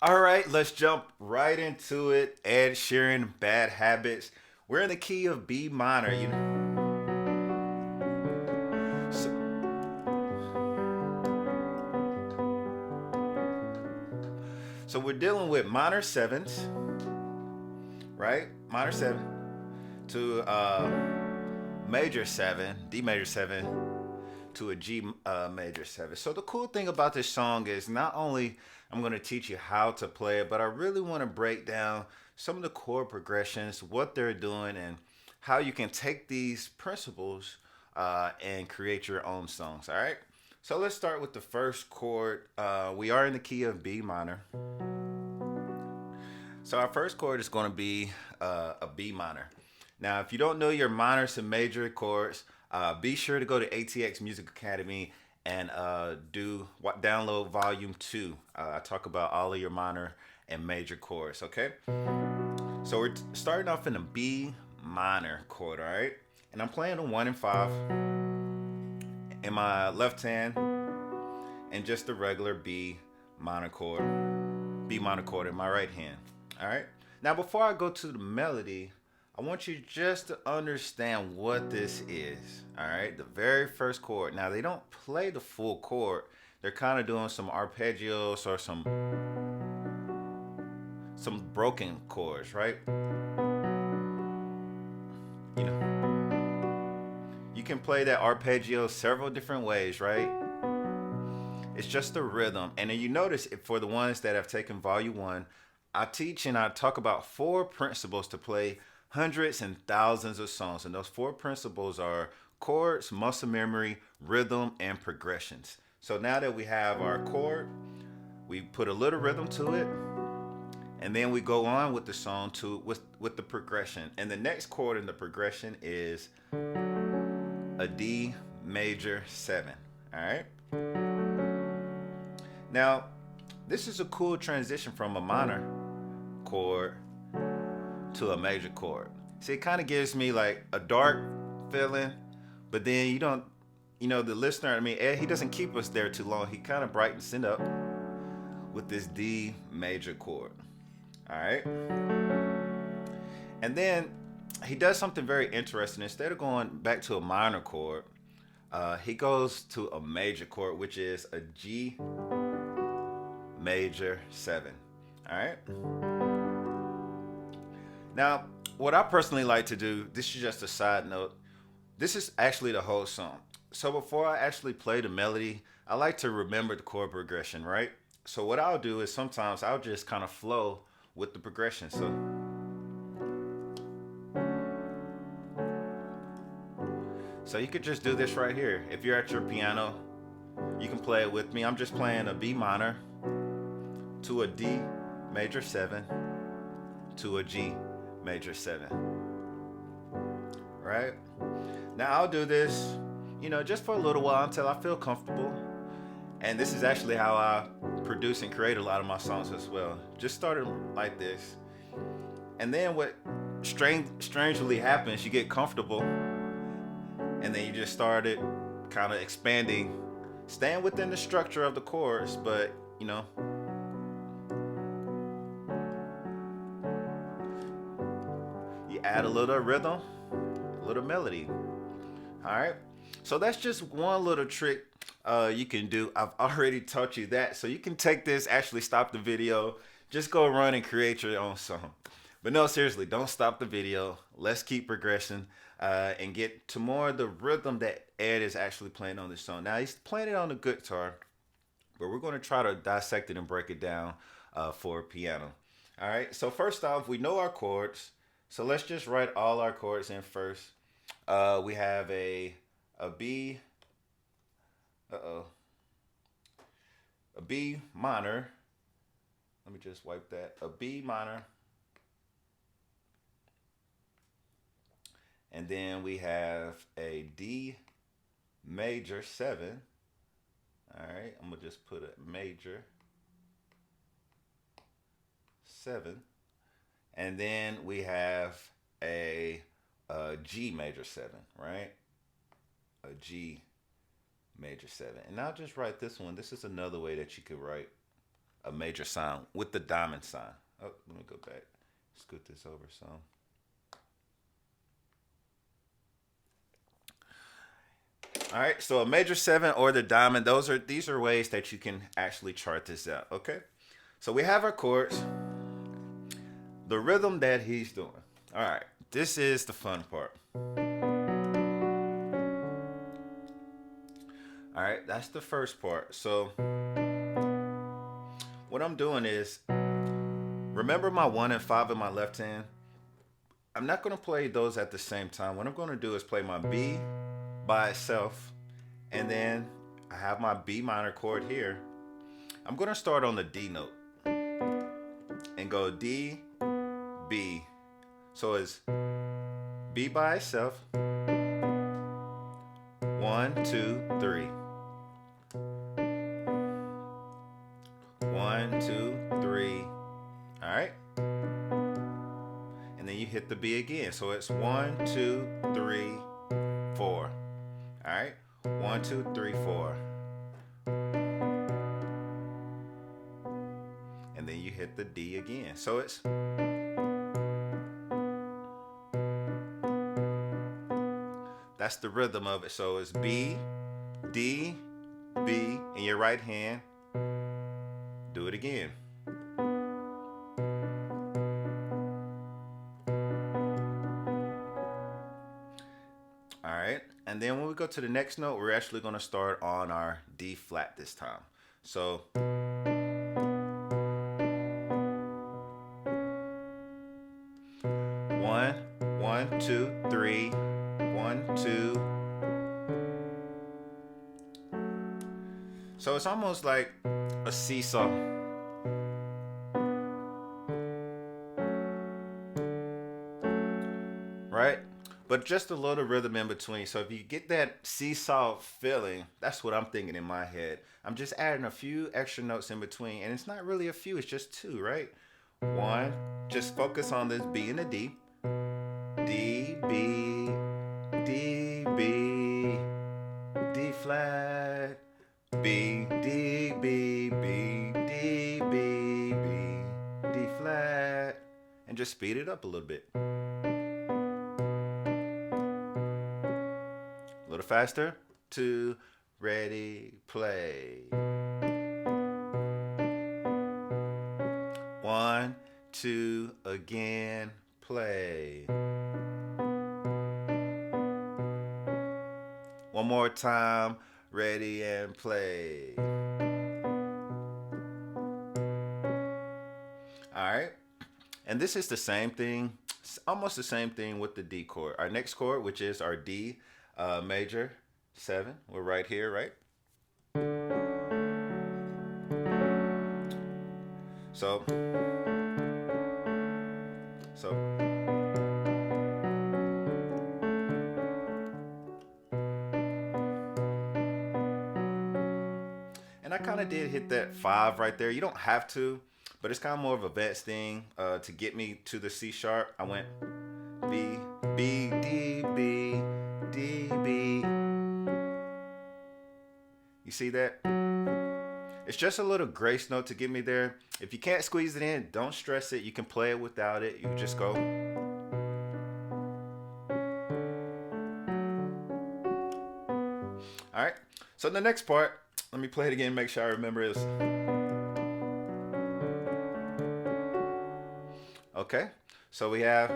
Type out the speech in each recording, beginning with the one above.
All right, let's jump right into it. Ed Sheeran, Bad Habits. We're in the key of B minor. So, so we're dealing with minor sevens, right? Minor seven to major seven, D major seven to a G major seven. So the cool thing about this song is not only I'm going to teach you how to play it, but I really want to break down some of the chord progressions, what they're doing, and how you can take these principles and create your own songs. All right. So let's start with the first chord. We are in the key of B minor. So our first chord is going to be a B minor. Now, if you don't know your minors and major chords, be sure to go to ATX Music Academy and download Volume 2. I talk about all of your minor and major chords, okay? So we're starting off in a B minor chord, all right? And I'm playing a 1 and 5 in my left hand and just a regular B minor chord in my right hand, all right? Now, before I go to the melody, I want you just to understand what this is, all right? The very first chord. Now, they don't play the full chord. They're kind of doing some arpeggios or some broken chords, right? You know, you can play that arpeggio several different ways, right? It's just the rhythm. And then you notice for the ones that have taken Volume 1, I teach and I talk about 4 principles to play hundreds and thousands of songs. And those 4 principles are chords, muscle memory, rhythm, and progressions. So now that we have our chord, we put a little rhythm to it, and then we go on with the song with the progression. And the next chord in the progression is a D major 7. All right. Now, this is a cool transition from a minor chord to a major chord. See, it kind of gives me like a dark feeling, but then the listener, Ed, he doesn't keep us there too long. He kind of brightens it up with this D major chord. All right. And then he does something very interesting. Instead of going back to a minor chord, he goes to a major chord, which is a G major 7. All right. Now, what I personally like to do, this is just a side note, this is actually the whole song. So before I actually play the melody, I like to remember the chord progression, right? So what I'll do is sometimes I'll just kind of flow with the progression. So you could just do this right here. If you're at your piano, you can play it with me. I'm just playing a B minor to a D major 7 to a G major 7. Right? Now I'll do this, just for a little while until I feel comfortable. And this is actually how I produce and create a lot of my songs as well. Just started like this. And then what strangely happens, you get comfortable, and then you just started kind of expanding, staying within the structure of the chords, but you add a little rhythm, a little melody. All right. So that's just one little trick you can do. I've already taught you that. So you can take this, actually stop the video, just go run and create your own song. But no, seriously, don't stop the video. Let's keep progressing and get to more of the rhythm that Ed is actually playing on this song. Now, he's playing it on the guitar, but we're going to try to dissect it and break it down for piano. All right. So first off, we know our chords. So let's just write all our chords in first. We have a B, a B minor. Let me just wipe that. A B minor. And then we have a D major 7. All right, I'm going to just put a major 7. And then we have a G major 7, right? A G major 7. And I'll just write this one. This is another way that you could write a major sound with the diamond sign. Oh, let me go back. Scoot this over some. All right, so a major 7 or the diamond, these are ways that you can actually chart this out, okay? So we have our chords, the rhythm that he's doing. All right, this is the fun part. All right, that's the first part. So what I'm doing is, remember my 1 and 5 in my left hand? I'm not gonna play those at the same time. What I'm gonna do is play my B by itself, and then I have my B minor chord here. I'm gonna start on the D note and go D, B. So it's B by itself, 1, 2, 3. 1, 2, 3. All right. And then you hit the B again. So it's 1, 2, 3, 4. All right. 1, 2, 3, 4. And then you hit the D again. So it's that's the rhythm of it. So it's B, D, B in your right hand. Do it again. All right. And then when we go to the next note, we're actually going to start on our D flat this time. So one, 1, 2, 3, 1, 2. So it's almost like a seesaw. Right? But just a little rhythm in between. So if you get that seesaw feeling, that's what I'm thinking in my head. I'm just adding a few extra notes in between. And it's not really a few, it's just 2, right? 1, just focus on this B and the D. D, B, D, B, D flat, B, D, B, B, D, B, B, D flat. And just speed it up a little bit. A little faster. 2, ready, play. 1, 2, again, play. One more time, ready and play. All right. And this is the same thing, almost the same thing with the D chord. Our next chord, which is our D major 7, we're right here, right? So and I kind of did hit that 5 right there. You don't have to, but it's kind of more of a advanced thing to get me to the C sharp. I went B, B, D, B, D, B. You see that? It's just a little grace note to get me there. If you can't squeeze it in, don't stress it. You can play it without it. You just go. All right. So the next part, let me play it again, make sure I remember this. Okay. So we have.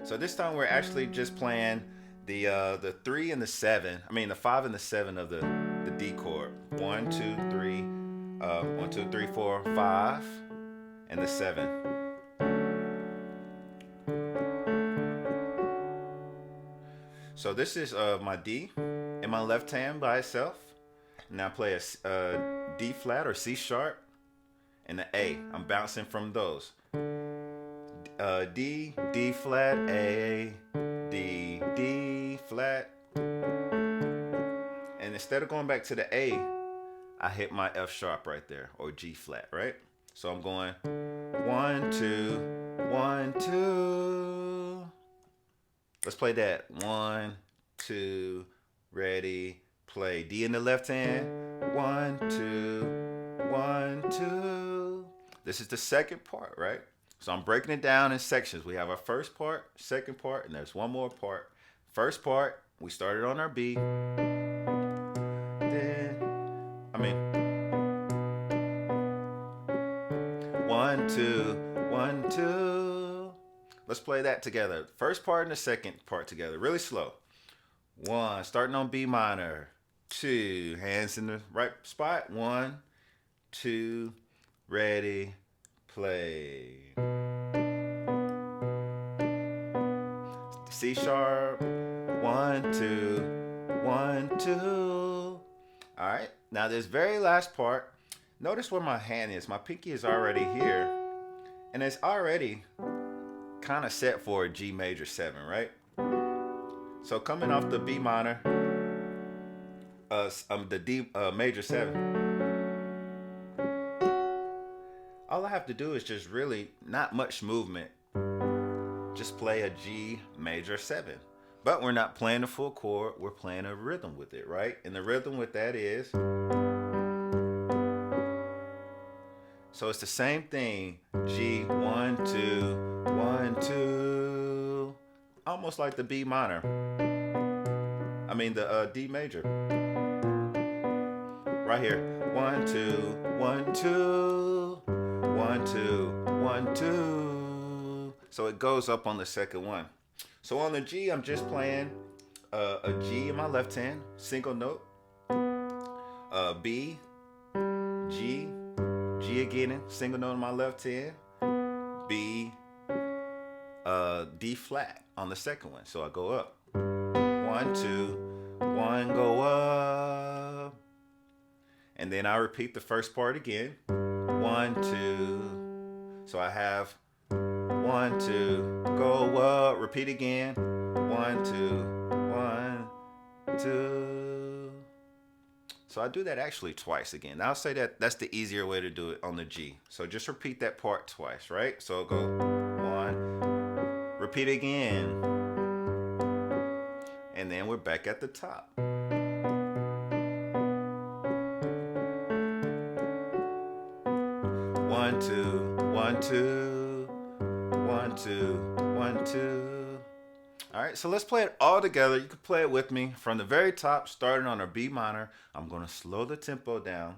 So this time we're actually just playing the 3 and the 7. I mean the 5 and the 7 of the D chord. 1, 2, 3, 1, 2, 3, 4, 5, and the 7. So this is my D in my left hand by itself. Now I play a D flat or C sharp and the A. I'm bouncing from those. D, D flat, A, D, D flat. And instead of going back to the A, I hit my F sharp right there, or G flat, right? So I'm going 1, 2, 1, 2. Let's play that. 1, 2, ready, play. D in the left hand. 1, 2, 1, 2. This is the second part, right? So I'm breaking it down in sections. We have our first part, second part, and there's one more part. First part, we started on our B. Then, 1, 2, 1, 2. Let's play that together. First part and the second part together, really slow. 1, starting on B minor. 2, hands in the right spot. 1, 2, ready, play. C sharp. 1, 2, 1, 2. All right. Now this very last part, notice where my hand is. My pinky is already here, and it's already kind of set for a G major 7, right? So coming off the B minor, the D major 7, all I have to do is just really not much movement. Just play a G major 7. But we're not playing a full chord, we're playing a rhythm with it, right? And the rhythm with that is, so it's the same thing. G, 1, 2, 1, 2. Almost like the B minor. The D major. Right here. 1, 2, 1, 2. 1, 2, 1, 2. So it goes up on the second one. So on the G, I'm just playing a G in my left hand, single note. B, G, G again, single note in my left hand. B, D flat on the second one. So I go up. 1, 2, 1, go up. And then I repeat the first part again. 1, 2. So I have 1, 2, go up, repeat again. 1, 2, 1, 2. So I do that actually twice again. I'll say that's the easier way to do it on the G. So just repeat that part twice, right? So go 1, repeat again. And then we're back at the top. 1, 2, 1, 2. 1, 2, 1, 2. All right, so let's play it all together. You can play it with me from the very top, starting on our B minor. I'm going to slow the tempo down.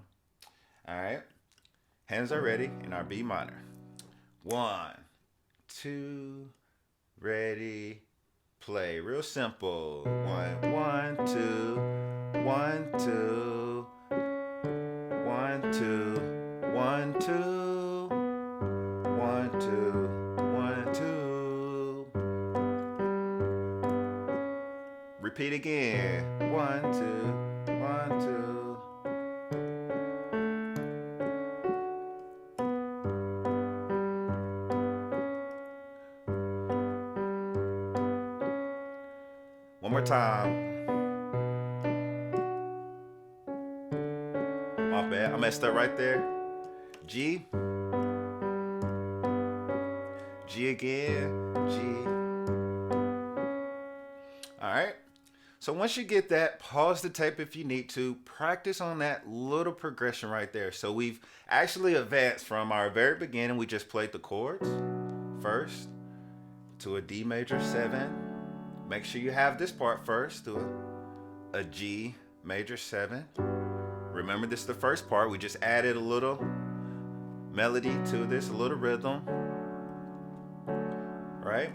All right, hands are ready in our B minor. 1, 2, ready, play. Real simple. 1, 1, 2, 1, 2, 1, 2, 1, 2, 1, 2. 1, 2. Repeat again. 1, 2, 1, 2. One more time. My bad. I messed up right there. G. G again, G. All right. So once you get that, pause the tape if you need to. Practice on that little progression right there. So we've actually advanced from our very beginning. We just played the chords first to a D major 7. Make sure you have this part first to a G major 7. Remember, this is the first part. We just added a little melody to this, a little rhythm. Right?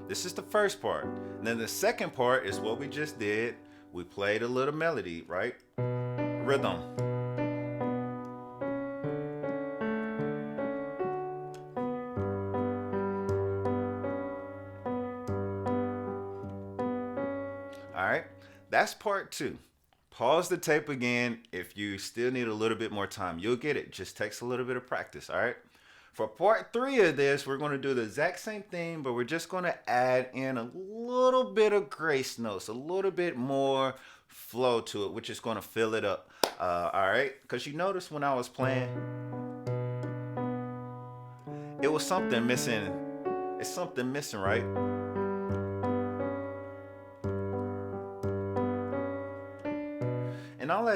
This is the first part. And then the second part is what we just did. We played a little melody, right? Rhythm. All right, that's part 2. Pause the tape again if you still need a little bit more time. You'll get it. Just takes a little bit of practice, all right? For part 3 of this, we're going to do the exact same thing, but we're just going to add in a little bit of grace notes, a little bit more flow to it, which is going to fill it up. All right? Because you notice when I was playing, it was something missing. It's something missing, right? And all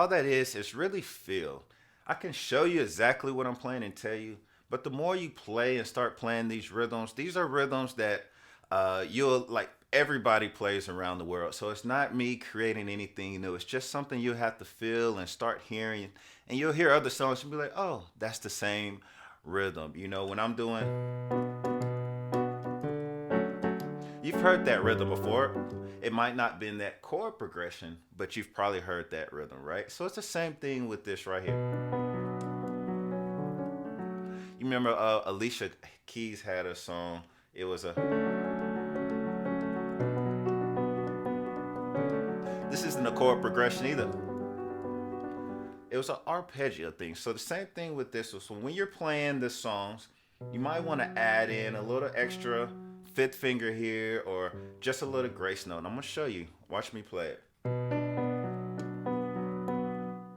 that is really feel. I can show you exactly what I'm playing and tell you, but the more you play and start playing these are rhythms that you'll like everybody plays around the world. So it's not me creating anything new. It's just something you have to feel and start hearing, and you'll hear other songs and be like, "Oh, that's the same rhythm." You know, when I'm doing, you've heard that rhythm before. It might not been that chord progression, but you've probably heard that rhythm, right? So it's the same thing with this right here. You remember Alicia Keys had a song. It was a. This isn't a chord progression either. It was an arpeggio thing. So the same thing with this. So when you're playing the songs, you might want to add in a little extra fifth finger here or just a little grace note. I'm gonna show you. Watch me play it.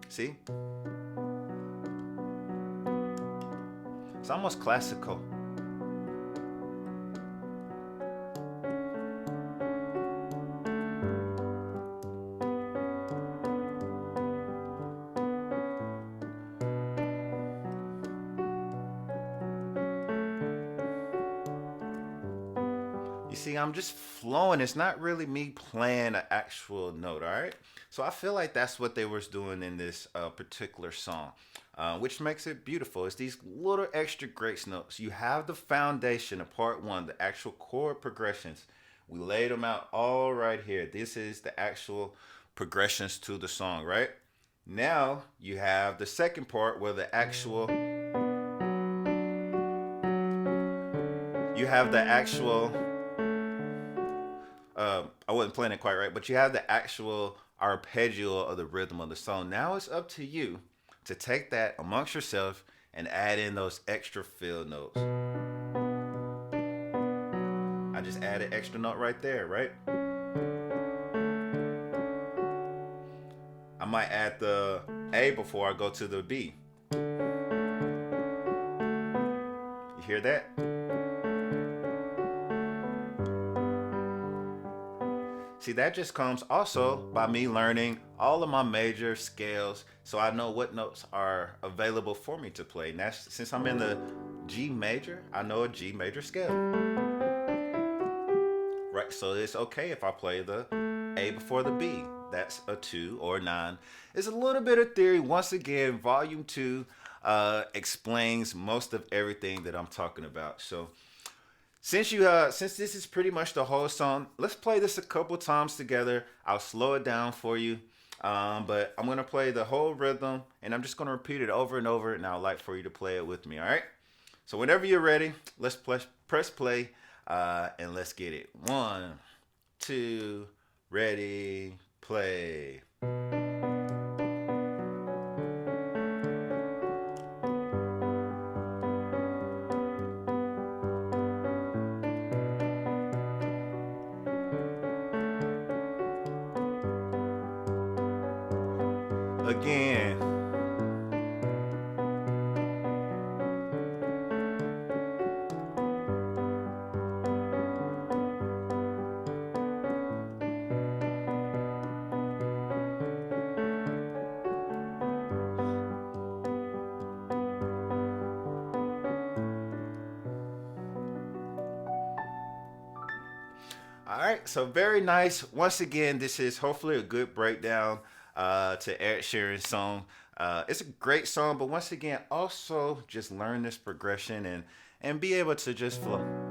See? It's almost classical. You see, I'm just flowing. It's not really me playing an actual note, all right? So I feel like that's what they was doing in this particular song, which makes it beautiful. It's these little extra grace notes. You have the foundation of part one, the actual chord progressions. We laid them out all right here. This is the actual progressions to the song, right? Now you have the second part where you have the actual I wasn't playing it quite right, but you have the actual arpeggio of the rhythm of the song. Now it's up to you to take that amongst yourself and add in those extra fill notes. I just added extra note right there, right? I might add the A before I go to the B. You hear that? See, that just comes also by me learning all of my major scales so I know what notes are available for me to play. And that's since I'm in the G major, I know a G major scale. Right, so it's okay if I play the A before the B. That's a 2 or 9. It's a little bit of theory. Once again, volume 2 explains most of everything that I'm talking about. So since this is pretty much the whole song, let's play this a couple times together. I'll slow it down for you, but I'm gonna play the whole rhythm, and I'm just gonna repeat it over and over. And I'd like for you to play it with me. All right. So whenever you're ready, let's press play, and let's get it. 1, 2, ready, play. Again. All right, so very nice. Once again, this is hopefully a good breakdown to Ed Sheeran's song. It's a great song, but once again, also just learn this progression and be able to just flow.